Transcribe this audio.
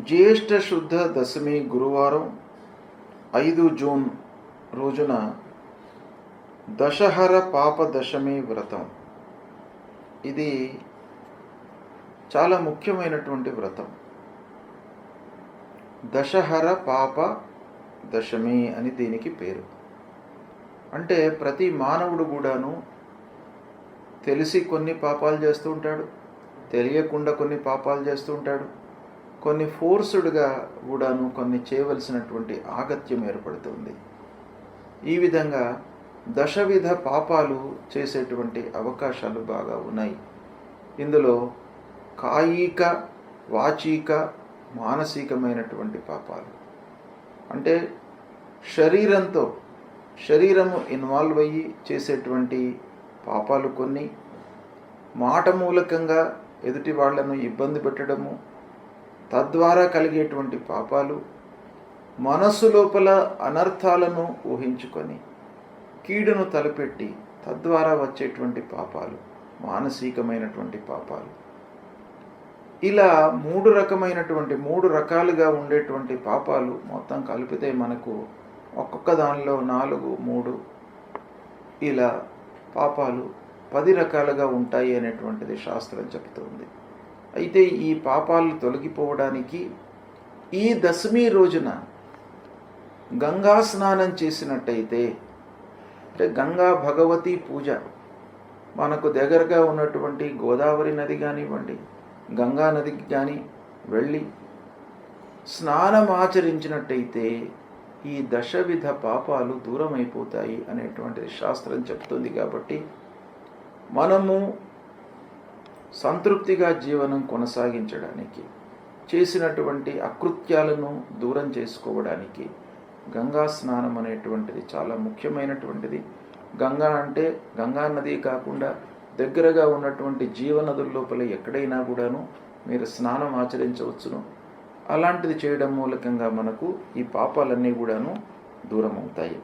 జ్యేష్ఠ శుద్ధ దశమి గురువారం 5 జూన్ రోజున దశహర పాప దశమి వ్రతం. ఇది చాలా ముఖ్యమైనటువంటి వ్రతం. దశహర పాప దశమి అని దీనికి పేరు. అంటే ప్రతి మానవుడు కూడాను తెలిసి కొన్ని పాపాలు చేస్తూ ఉంటాడు, తెలియకుండా కొన్ని పాపాలు చేస్తూ ఉంటాడు, కొన్ని ఫోర్స్డ్గా కూడాను కొన్ని చేయవలసినటువంటి ఆగత్యం ఏర్పడుతుంది. ఈ విధంగా దశవిధ పాపాలు చేసేటువంటి అవకాశాలు బాగా ఉన్నాయి. ఇందులో కాయిక, వాచిక, మానసికమైనటువంటి పాపాలు అంటే శరీరము ఇన్వాల్వ్ అయ్యి చేసేటువంటి పాపాలు కొన్ని, మాట మూలకంగా ఎదుటి వాళ్లను ఇబ్బంది పెట్టడము, తద్వారా కలిగేటువంటి పాపాలు, మనస్సు లోపల అనర్థాలను ఊహించుకొని కీడును తలపెట్టి తద్వారా వచ్చేటువంటి పాపాలు, మానసికమైనటువంటి పాపాలు. ఇలా మూడు రకాలుగా ఉండేటువంటి పాపాలు మొత్తం కలిపితే మనకు ఒక్కొక్క దానిలో 4, 3 ఇలా పాపాలు 10 రకాలుగా ఉంటాయి అనేటువంటిది శాస్త్రం చెబుతుంది. అయితే ఈ పాపాలు తొలగిపోవడానికి ఈ దశమి రోజున గంగా స్నానం చేసినట్టయితే, అంటే గంగా భగవతి పూజ, మనకు దగ్గరగా ఉన్నటువంటి గోదావరి నది కానివ్వండి, గంగా నదికి కానీ వెళ్ళి స్నానం ఆచరించినట్టయితే ఈ దశవిధ పాపాలు దూరం అయిపోతాయి అనేటువంటిది శాస్త్రం చెప్తుంది. కాబట్టి మనము సంతృప్తిగా జీవనం కొనసాగించడానికి, చేసినటువంటి అకృత్యాలను దూరం చేసుకోవడానికి గంగా స్నానం అనేటువంటిది చాలా ముఖ్యమైనటువంటిది. గంగా అంటే గంగా నది కాకుండా దగ్గరగా ఉన్నటువంటి జీవనదుల లోపల ఎక్కడైనా కూడాను మీరు స్నానం ఆచరించవచ్చును. అలాంటిది చేయడం మూలకంగా మనకు ఈ పాపాలన్నీ కూడాను దూరం అవుతాయి.